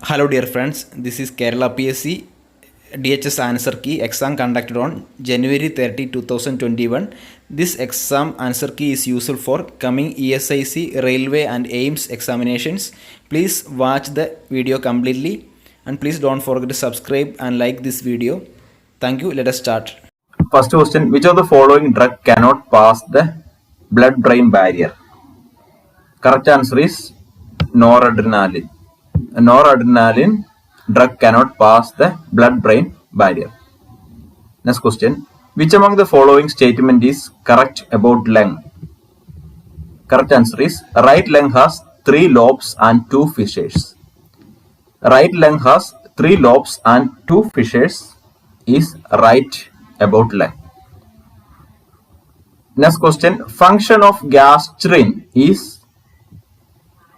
Hello dear friends, this is Kerala PSC DHS answer key exam conducted on January 30, 2021. This exam answer key is useful for coming ESIC, Railway and AIMS examinations. Please watch the video completely and please don't forget to subscribe and like this video. Thank you. Let us start. First question, which of the following drug cannot pass the blood-brain barrier? Correct answer is noradrenaline. Noradrenaline drug cannot pass the blood-brain barrier. Next question, which among the following statement is correct about lung? Correct answer is right lung has 3 lobes and 2 fissures. Right lung has 3 lobes and 2 fissures is right about lung. Next question, function of gastrin is,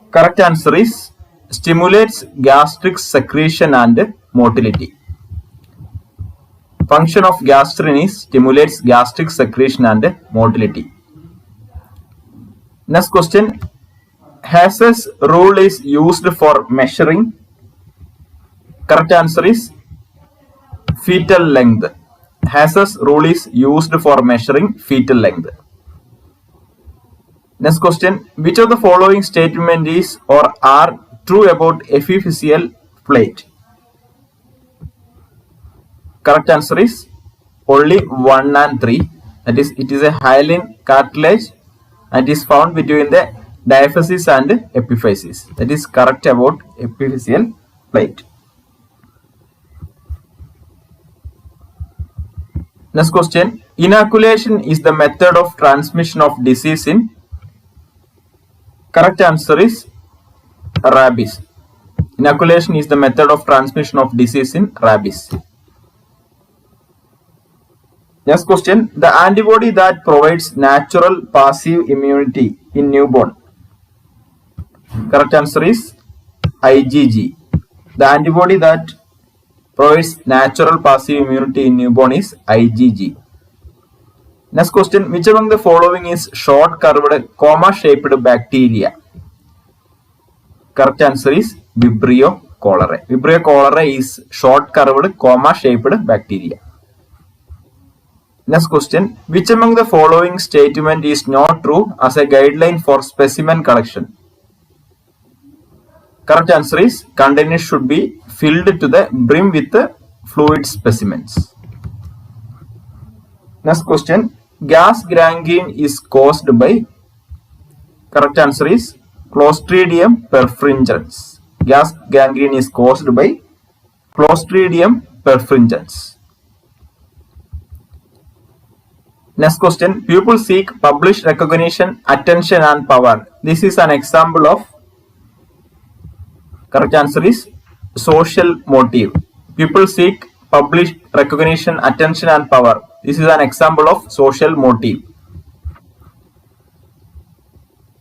correct answer is stimulates gastric secretion and motility. Function of gastrin is stimulates gastric secretion and motility. Next question, Hass's rule is used for measuring. Correct answer is fetal length. Hass's rule is used for measuring fetal length. Next question, which of the following statement is or are true about epiphyseal plate? Correct answer is only 1 and 3. That is, it is a hyaline cartilage and is found between the diaphysis and epiphysis. That is correct about epiphyseal plate. Next question, inoculation is the method of transmission of disease in. Correct answer is rabies. Inoculation is the method of transmission of disease in rabies. Next question, the antibody that provides natural passive immunity in newborn. Correct answer is IgG. The antibody that provides natural passive immunity in newborn is IgG. Next question, which among the following is short curved comma shaped bacteria? Correct answer is Vibrio cholerae. Vibrio cholerae is short curved comma shaped bacteria. Next question, which among the following statement is not true as a guideline for specimen collection? Correct answer is container should be filled to the brim with fluid specimens. Next question, gas gangrene is caused by. Correct answer is Clostridium perfringens. Gas gangrene is caused by Clostridium perfringens. Next question, people seek published recognition, attention and power. This is an example of. Correct answer is social motive. People seek published recognition, attention and power. This is an example of social motive.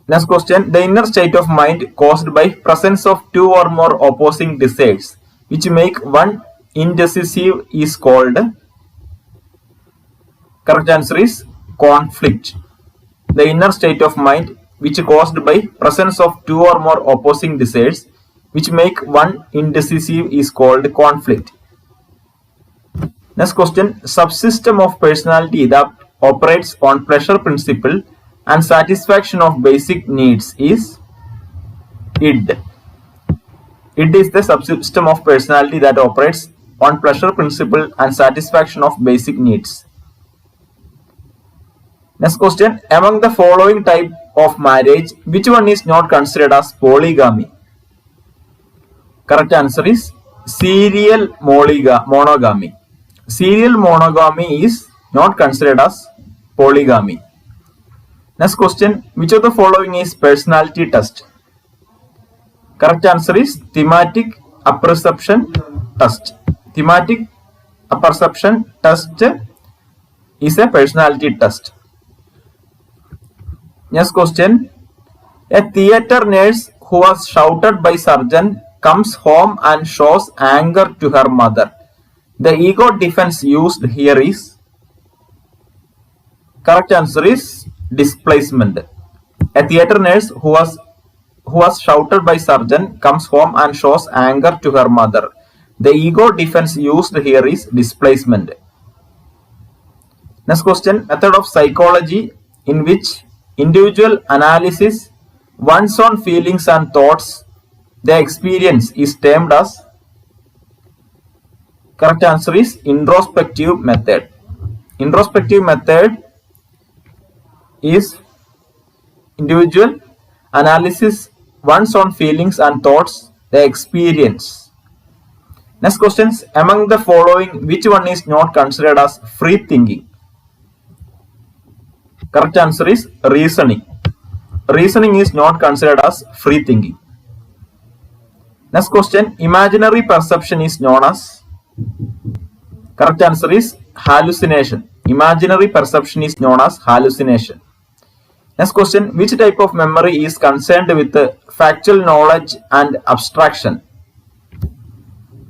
Next question, the inner state of mind caused by presence of 2 or more opposing desires which make one indecisive is called. Correct answer is conflict. The inner state of mind which caused by presence of 2 or more opposing desires which make one indecisive is called conflict. Next question, subsystem of personality that operates on pleasure principle and satisfaction of basic needs is id. Id is the subsystem of personality that operates on pleasure principle and satisfaction of basic needs. Next question, among the following type of marriage, which one is not considered as polygamy? Correct answer is serial monogamy. Serial monogamy is not considered as polygamy. Next question, which of the following is personality test? Correct answer is thematic apperception test. Thematic apperception test is a personality test. Next question, a theatre nurse who was shouted by surgeon comes home and shows anger to her mother. The ego defense used here is. Correct answer is displacement. A theatre nurse who was who was shouted by surgeon comes home and shows anger to her mother. The ego defense used here is displacement. Next question, method of psychology in which individual analysis one's own feelings and thoughts the experience is termed as. Correct answer is introspective method. Introspective method is individual analysis one's own feelings and thoughts the experience. Next questions, among the following which one is not considered as free thinking? Correct answer is reasoning. Reasoning is not considered as free thinking. Next question, imaginary perception is known as. Correct answer is hallucination. Imaginary perception is known as hallucination. Next question, which type of memory is concerned with factual knowledge and abstraction?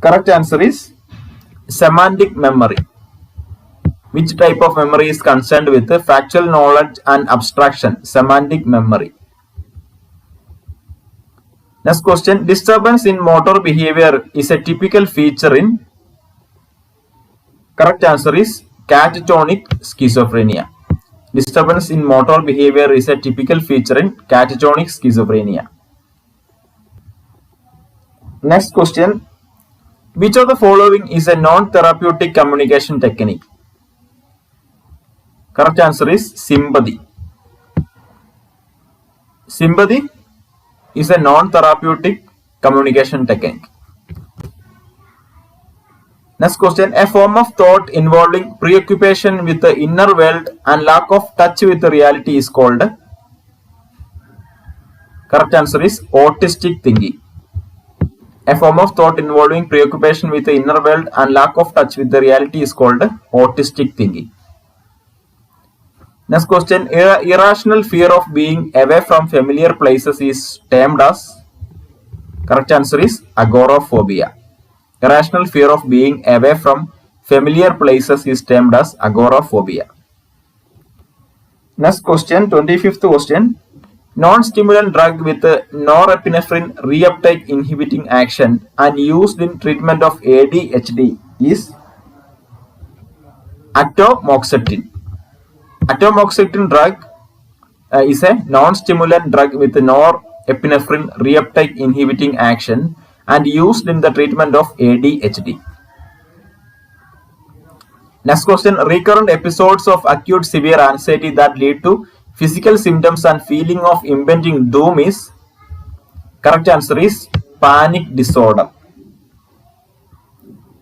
Correct answer is semantic memory. Which type of memory is concerned with factual knowledge and abstraction? Semantic memory. Next question, disturbance in motor behavior is a typical feature in. Correct answer is catatonic schizophrenia. Disturbance in motor behavior is a typical feature in catatonic schizophrenia. Next question, which of the following is a non-therapeutic communication technique? Correct answer is sympathy. Sympathy is a non-therapeutic communication technique. Next question, a form of thought involving preoccupation with the inner world and lack of touch with the reality is called. Correct answer is autistic thinking. A form of thought involving preoccupation with the inner world and lack of touch with the reality is called autistic thinking. Next question, irrational fear of being away from familiar places is termed as. Correct answer is agoraphobia. Irrational fear of being away from familiar places is termed as agoraphobia. Next question, 25th question. Non-stimulant drug with norepinephrine reuptake inhibiting action and used in treatment of ADHD is atomoxetine. Atomoxetine drug is a non-stimulant drug with norepinephrine reuptake inhibiting action and used in the treatment of ADHD. Next question, recurrent episodes of acute severe anxiety that lead to physical symptoms and feeling of impending doom is. Correct answer is panic disorder.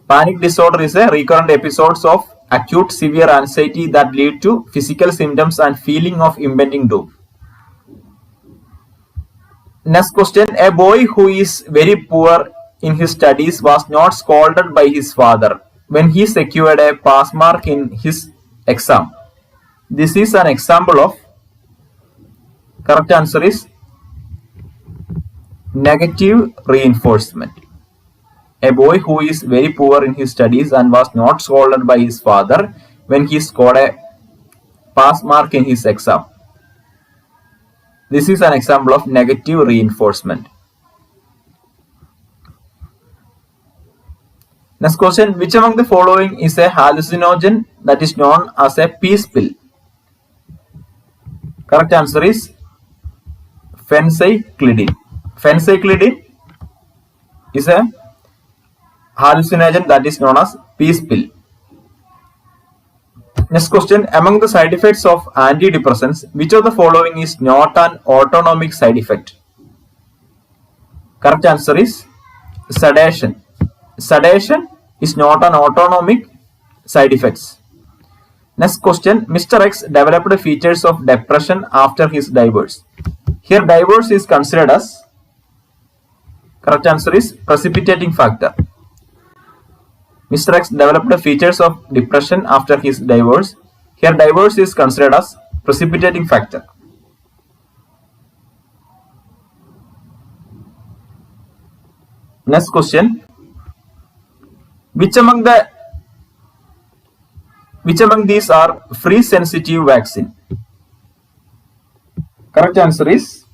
Panic disorder is a recurrent episodes of acute severe anxiety that lead to physical symptoms and feeling of impending doom. Next question, a boy who is very poor in his studies was not scolded by his father when he secured a pass mark in his exam. This is an example of. Correct answer is negative reinforcement. A boy who is very poor in his studies and was not scolded by his father when he scored a pass mark in his exam. This is an example of negative reinforcement. Next question, which among the following is a hallucinogen that is known as a peace pill? Correct answer is phencyclidine. Phencyclidine is a hallucinogen that is known as peace pill. Next question, among the side effects of antidepressants, which of the following is not an autonomic side effect? Correct answer is sedation. Sedation is not an autonomic side effects. Next question, Mr. X developed features of depression after his divorce. Here divorce is considered as. Correct answer is precipitating factor. Mr. X developed features of depression after his divorce. Here divorce is considered as precipitating factor. Next question, which among these are free sensitive vaccine? Correct answer is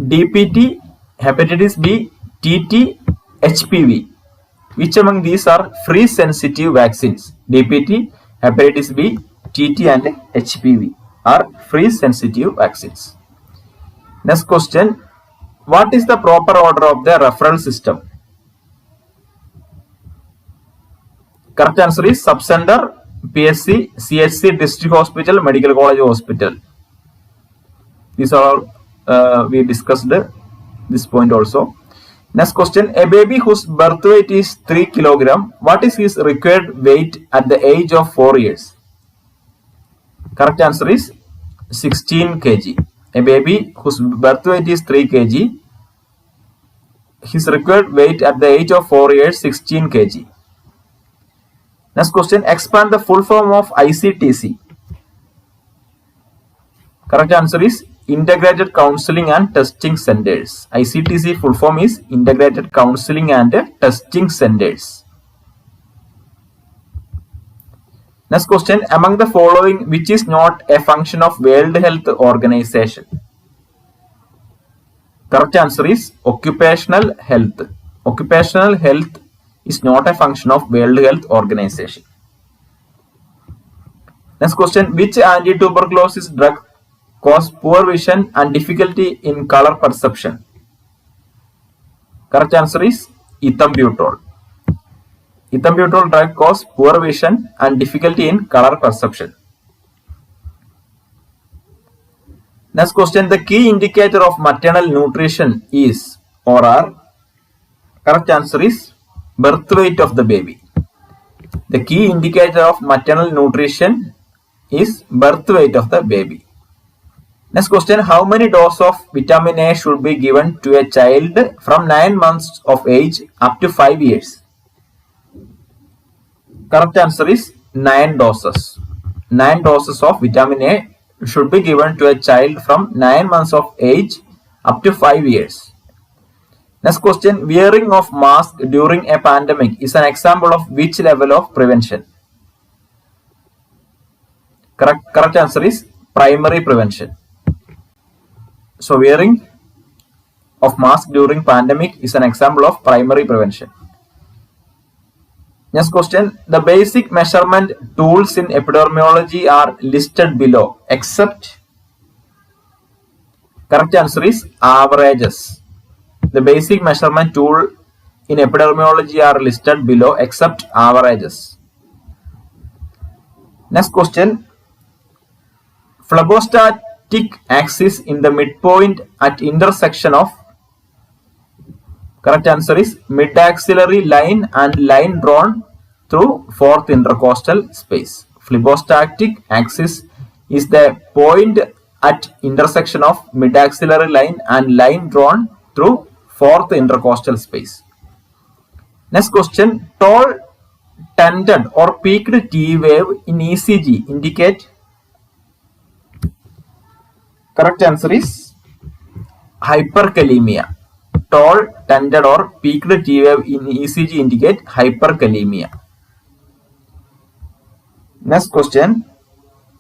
DPT, hepatitis B, TT, HPV. Which among these are free sensitive vaccines? DPT, hepatitis B, TT and HPV are free sensitive vaccines. Next question. What is the proper order of the referral system? Correct answer is subcenter, PSC, CHC, district hospital, medical college hospital. These are we discussed this point also. Next question. A baby whose birth weight is 3 kg, what is his required weight at the age of 4 years? Correct answer is 16 kg. A baby whose birth weight is 3 kg, his required weight at the age of 4 years 16 kg. Next question. Expand the full form of ICTC. Correct answer is Integrated Counseling and Testing Centers. ICTC full form is Integrated Counseling and Testing Centers. Next question. Among the following, which is not a function of World Health Organization? Correct answer is occupational health. Occupational health is not a function of World Health Organization. Next question. Which anti-tuberculosis drug cause poor vision and difficulty in color perception? Correct answer is ethambutol. Ethambutol drug cause poor vision and difficulty in color perception. Next question. The key indicator of maternal nutrition is or are? Correct answer is birth weight of the baby. The key indicator of maternal nutrition is birth weight of the baby. Next question. How many doses of vitamin A should be given to a child from 9 months of age up to 5 years? Correct answer is 9 doses. 9 doses of vitamin A should be given to a child from 9 months of age up to 5 years. Next question. Wearing of mask during a pandemic is an example of which level of prevention? Correct answer is primary prevention. So wearing of mask during pandemic is an example of primary prevention. Next question. The basic measurement tools in epidemiology are listed below except. Correct answer is averages. The basic measurement tool in epidemiology are listed below except averages. Next question. Phlogostatic axis in the midpoint at intersection of. Correct answer is mid-axillary line and line drawn through fourth intercostal space. Phlogostatic axis is the point at intersection of mid-axillary line and line drawn through fourth intercostal space. Next question. Tall, tented or peaked T wave in ECG indicate. Correct answer is hyperkalemia. Tall, tented or peaked T wave in ECG indicate hyperkalemia. Next question.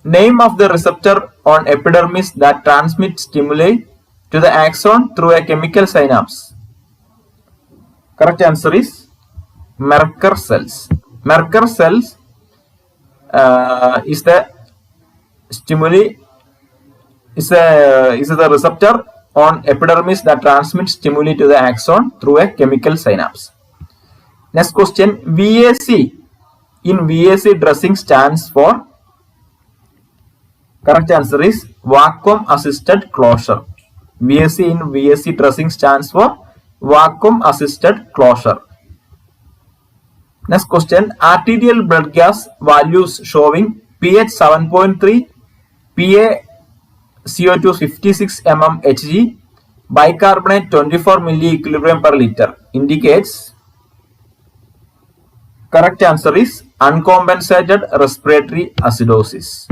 Name of the receptor on epidermis that transmits stimuli to the axon through a chemical synapse. Correct answer is Merker cells. Merker cells is the stimuli is the receptor on epidermis that transmits stimuli to the axon through a chemical synapse. Next question. VAC in VAC dressing stands for. Correct answer is vacuum assisted closure. VAC in VAC dressing stands for vacuum assisted closure. Next question. Arterial blood gas values showing pH 7.3, PaCO2 56 mmHg, bicarbonate 24 milliequilibrium per liter indicates. Correct answer is uncompensated respiratory acidosis.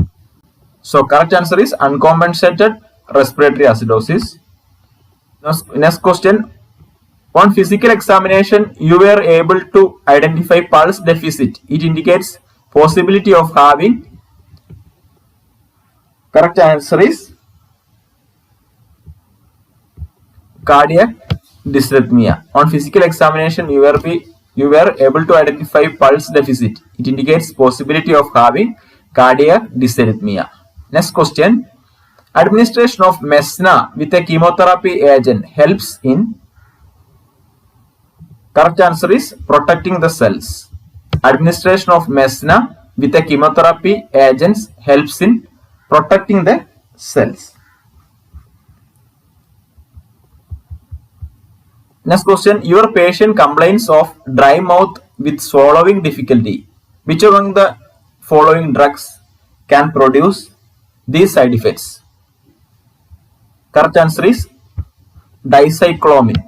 So correct answer is uncompensated respiratory acidosis. Next question. On physical examination, you were able to identify pulse deficit. It indicates possibility of having. Correct answer is cardiac dysrhythmia. On physical examination, you were able to identify pulse deficit. It indicates possibility of having cardiac dysrhythmia. Next question. Administration of Mesna with a chemotherapy agent helps in. Correct answer is protecting the cells. Administration of Mesna with a chemotherapy agents helps in protecting the cells. Next question. Your patient complains of dry mouth with swallowing difficulty. Which among the following drugs can produce these side effects? Correct answer is dicyclomine.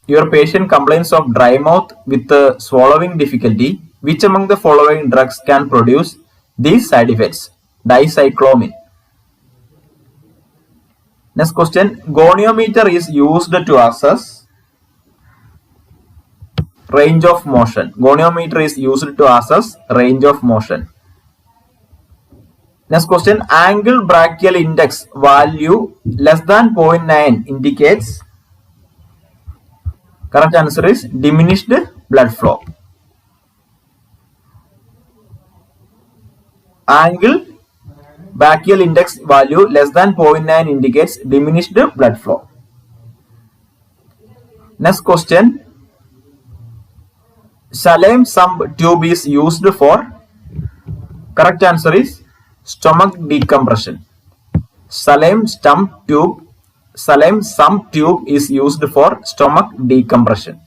Your patient complains of dry mouth with swallowing difficulty. Which among the following drugs can produce these side effects? Dicyclomine. Next question. Goniometer is used to assess range of motion. Goniometer is used to assess range of motion. Next question. Angle brachial index value less than 0.9 indicates. Correct answer is diminished blood flow. Angle brachial index value less than 0.9 indicates diminished blood flow. Next question. Salem sump tube is used for. Correct answer is stomach decompression. Salem sump tube is used for stomach decompression.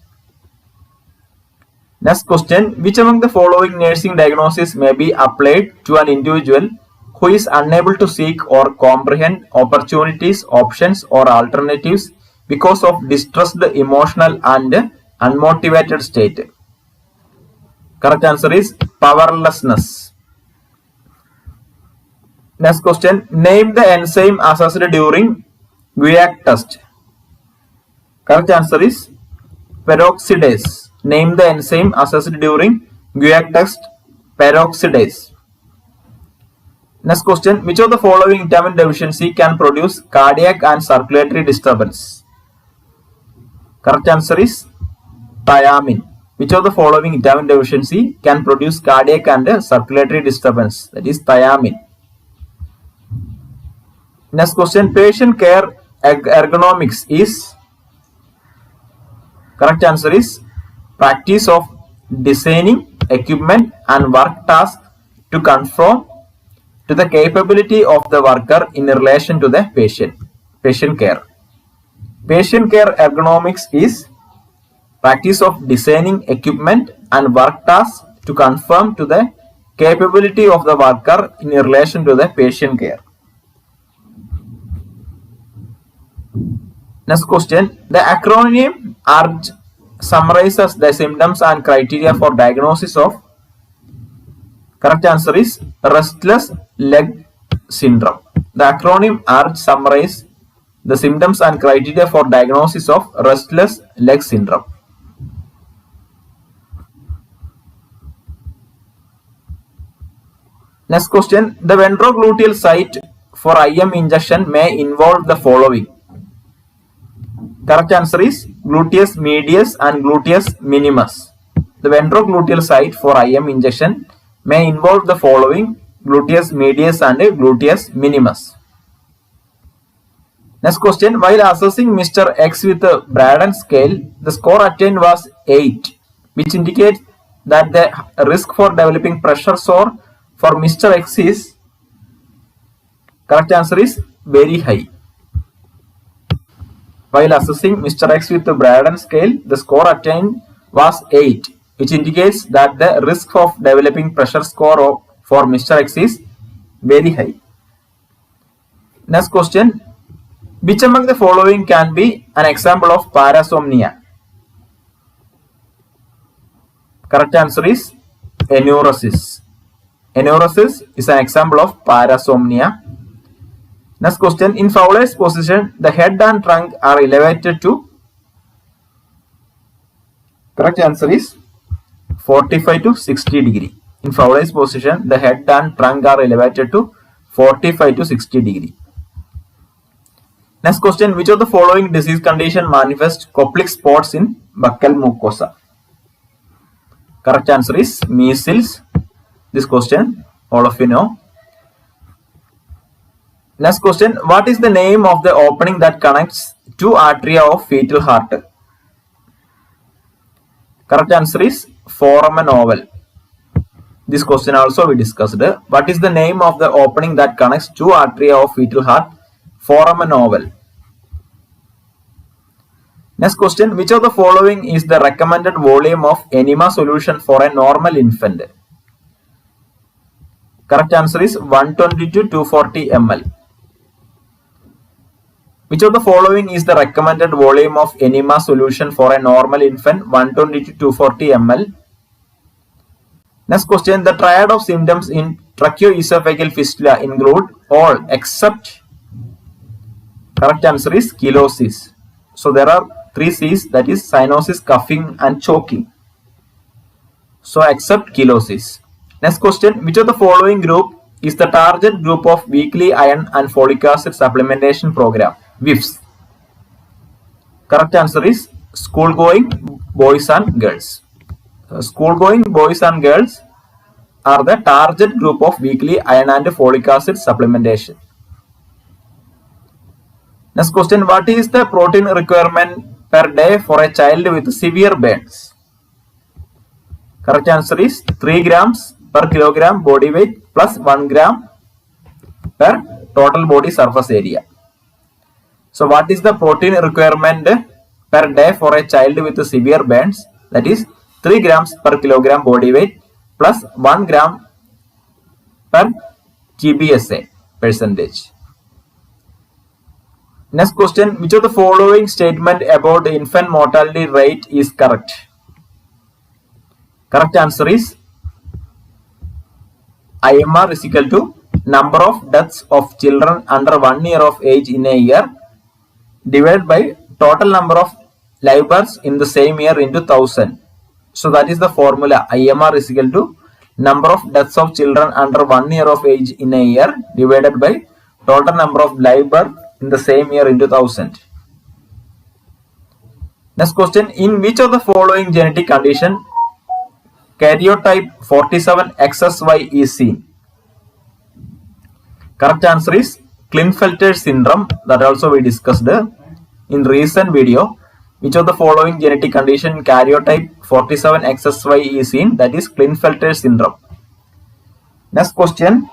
Next question. Which among the following nursing diagnosis may be applied to an individual who is unable to seek or comprehend opportunities, options or alternatives because of distressed emotional and unmotivated state? Correct answer is powerlessness. Next question. Name the enzyme assessed during Guyac test. Correct answer is peroxidase. Name the enzyme assessed during Guyac test. Peroxidase. Next question. Which of the following vitamin deficiency can produce cardiac and circulatory disturbance? Correct answer is thiamine. Which of the following vitamin deficiency can produce cardiac and circulatory disturbance? That is thiamine. Next question. Patient care ergonomics is. Correct answer is practice of designing equipment and work tasks to conform to the capability of the worker in relation to the patient. Patient care. Patient care ergonomics is practice of designing equipment and work tasks to conform to the capability of the worker in relation to the patient care. Next question. The acronym ARG summarizes the symptoms and criteria for diagnosis of. Correct answer is restless leg syndrome. The acronym ARG summarizes the symptoms and criteria for diagnosis of restless leg syndrome. Next question. The ventrogluteal site for IM injection may involve the following. Correct answer is gluteus medius and gluteus minimus. The ventrogluteal site for IM injection may involve the following: gluteus medius and gluteus minimus. Next question. While assessing Mr. X with a Braden scale, the score attained was 8, which indicates that the risk for developing pressure sore for Mr. X is. Correct answer is very high. While assessing Mr. X with the Braden scale, the score attained was 8, which indicates that the risk of developing pressure score for Mr. X is very high. Next question. Which among the following can be an example of parasomnia? Correct answer is enuresis. Enuresis is an example of parasomnia. Next question. In Fowler's position, the head and trunk are elevated to. Correct answer is 45 to 60 degree. In Fowler's position, the head and trunk are elevated to 45 to 60 degree. Next question, which of the following disease condition manifests Koplik spots in buccal mucosa? Correct answer is measles. This question all of you know. Next question, what is the name of the opening that connects two arteria of fetal heart? Correct answer is foramen oval. This question also we discussed. What is the name of the opening that connects two arteria of fetal heart? Foramen oval. Next question, which of the following is the recommended volume of enema solution for a normal infant? Correct answer is 120 to 240 ml. Which of the following is the recommended volume of enema solution for a normal infant? 120 to 240 ml. Next question, the triad of symptoms in tracheoesophageal fistula include all except, correct answer is chelosis. So there are 3 C's, that is cyanosis, coughing and choking. So except chelosis. Next question, which of the following group is the target group of weekly iron and folic acid supplementation program? WIFS. Correct answer is school-going boys and girls. School-going boys and girls are the target group of weekly iron and folic acid supplementation. Next question, what is the protein requirement per day for a child with severe burns? Correct answer is 3 grams per kilogram body weight plus 1 gram per total body surface area. So what is the protein requirement per day for a child with severe burns? That is 3 grams per kilogram body weight plus 1 gram per GBSA percentage. Next question, which of the following statement about the infant mortality rate is correct? Correct answer is IMR is equal to number of deaths of children under 1 year of age in a year divided by total number of live births in the same year into 1000. So that is the formula. IMR is equal to number of deaths of children under 1 year of age in a year divided by total number of live births in the same year into 1000. Next question, in which of the following genetic condition karyotype 47XSY is seen? Correct answer is Klinefelter syndrome, that also we discussed in recent video. Which of the following genetic condition karyotype 47XSY is seen? That is Klinefelter syndrome. Next question,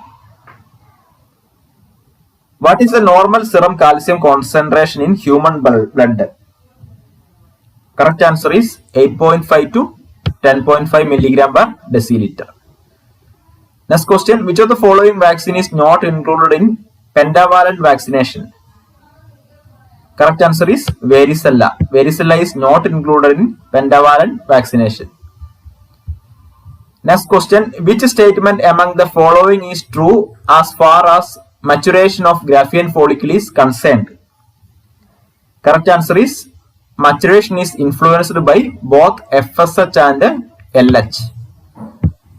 what is the normal serum calcium concentration in human blood? Correct answer is 8.5 to 10.5 milligram per deciliter. Next question, which of the following vaccine is not included in pentavalent vaccination? Correct answer is varicella. Varicella is not included in pentavalent vaccination. Next question, which statement among the following is true as far as maturation of Graafian follicle is concerned? Correct answer is maturation is influenced by both FSH and LH.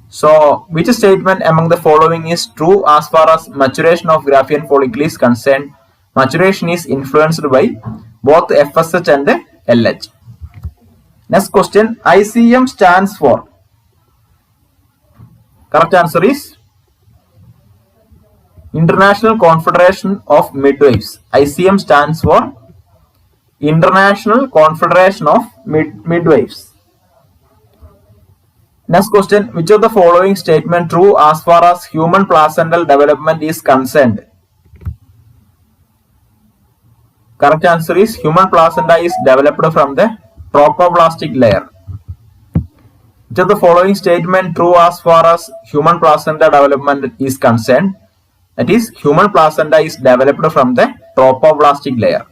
So which statement among the following is true as far as maturation of Graafian follicle is concerned? Maturation is influenced by both FSH and LH. Next question, ICM stands for? Correct answer is International Confederation of Midwives. ICM stands for International Confederation of Midwives. Next question, which of the following statement true as far as human placental development is concerned? Correct answer is human placenta is developed from the tropoblastic layer. Which of the following statement true as far as human placenta development is concerned? That is human placenta is developed from the tropoblastic layer.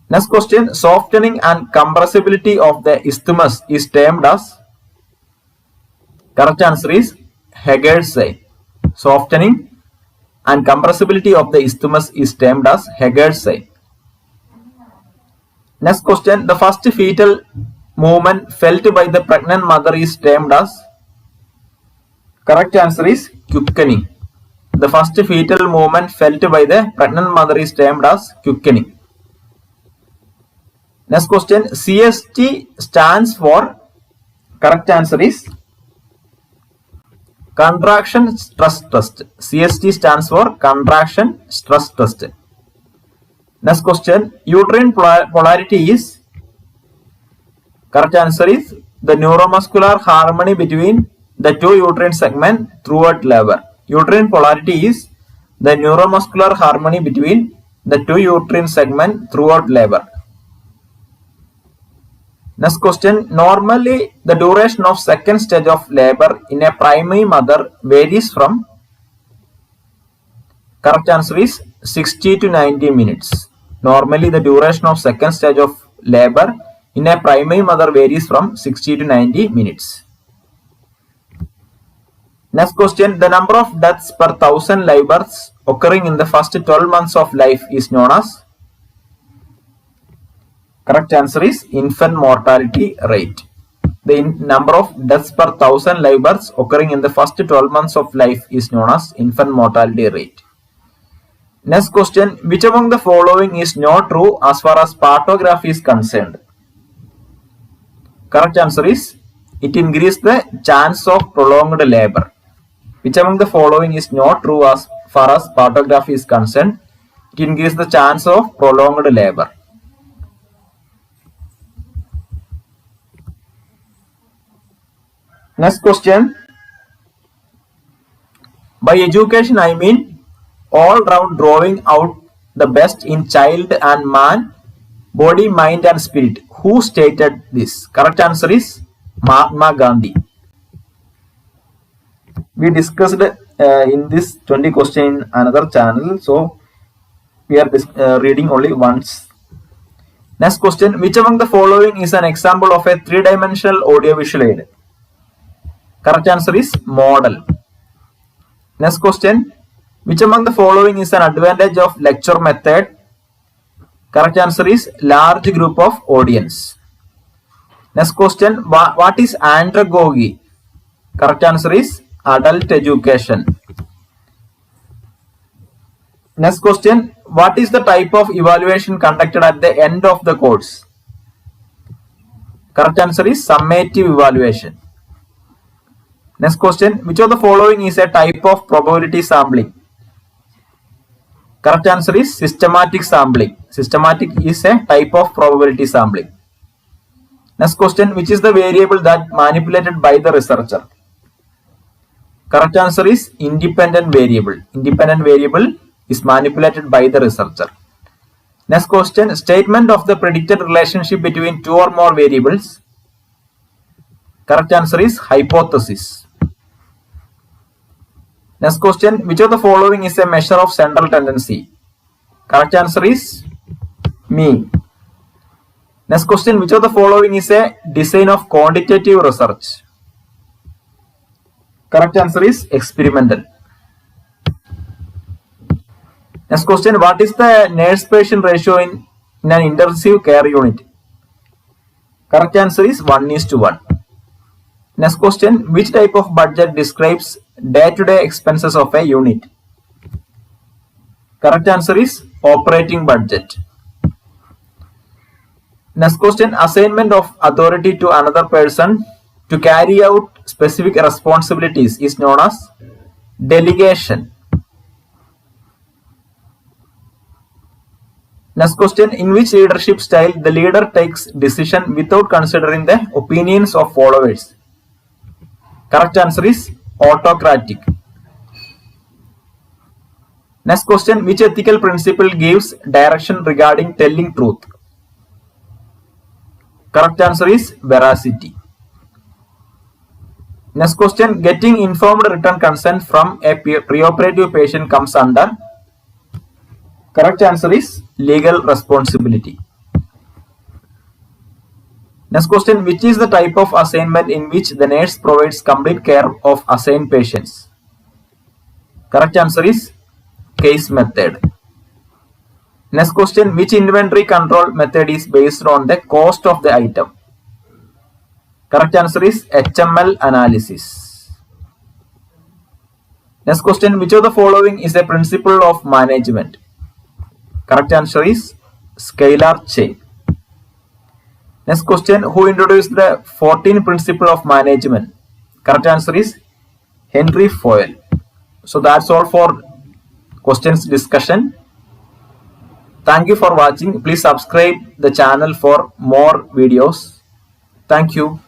Next question, softening and compressibility of the isthmus is termed as? Correct answer is Heger's sign. Softening and compressibility of the isthmus is termed as Heger's sign. Next question, the first fetal movement felt by the pregnant mother is termed as? Correct answer is quickening. the first fetal movement felt by the pregnant mother is termed as quickening. Next question, CST stands for, correct answer is contraction stress test. CST stands for contraction stress test. Next question, uterine polarity is, correct answer is the neuromuscular harmony between the two uterine segments throughout labor. Uterine polarity is the neuromuscular harmony between the two uterine segments throughout labor. Next question, normally the duration of second stage of labor in a primary mother varies from, correct answer is 60 to 90 minutes. Normally the duration of second stage of labor in a primary mother varies from 60 to 90 minutes. Next question, the number of deaths per 1000 live births occurring in the first 12 months of life is known as, correct answer is infant mortality rate. The number of deaths per 1000 live births occurring in the first 12 months of life is known as infant mortality rate. Next question, which among the following is not true as far as partography is concerned? Correct answer is it increases the chance of prolonged labor. Which among the following is not true as far as partography is concerned? It increases the chance of prolonged labor. Next question, by education I mean all round drawing out the best in child and man, body, mind and spirit. Who stated this? Correct answer is Mahatma Gandhi. We discussed in this 20 question in another channel, so we are reading only once. Next question, which among the following is an example of a three-dimensional audiovisual aid? Correct answer is model. Next question, which among the following is an advantage of lecture method? Correct answer is large group of audience. Next question, what is andragogy? Correct answer is adult education. Next question, what is the type of evaluation conducted at the end of the course? Correct answer is summative evaluation. Next question, which of the following is a type of probability sampling? Correct answer is systematic sampling. Systematic is a type of probability sampling. Next question, which is the variable that manipulated by the researcher? Correct answer is independent variable. Independent variable is manipulated by the researcher. Next question, statement of the predicted relationship between two or more variables. Correct answer is hypothesis. Next question, which of the following is a measure of central tendency? Correct answer is mean. Next question, which of the following is a design of quantitative research? Correct answer is experimental. Next question, what is the nurse-patient ratio in an intensive care unit? Correct answer is 1:1. Next question, which type of budget describes day-to-day expenses of a unit? Correct answer is operating budget. Next question, assignment of authority to another person to carry out specific responsibilities is known as delegation. Next question, in which leadership style the leader takes decision without considering the opinions of followers? Correct answer is autocratic. Next question, which ethical principle gives direction regarding telling truth? Correct answer is veracity. Next question, getting informed written consent from a preoperative patient comes under? Correct answer is legal responsibility. Next question, which is the type of assignment in which the nurse provides complete care of assigned patients? Correct answer is case method. Next question, which inventory control method is based on the cost of the item? Correct answer is HML analysis. Next question, which of the following is a principle of management? Correct answer is scalar chain. Next question, who introduced the 14 principle of management? Correct answer is Henry Fayol. So that's all for questions discussion. Thank you for watching. Please subscribe the channel for more videos. Thank you.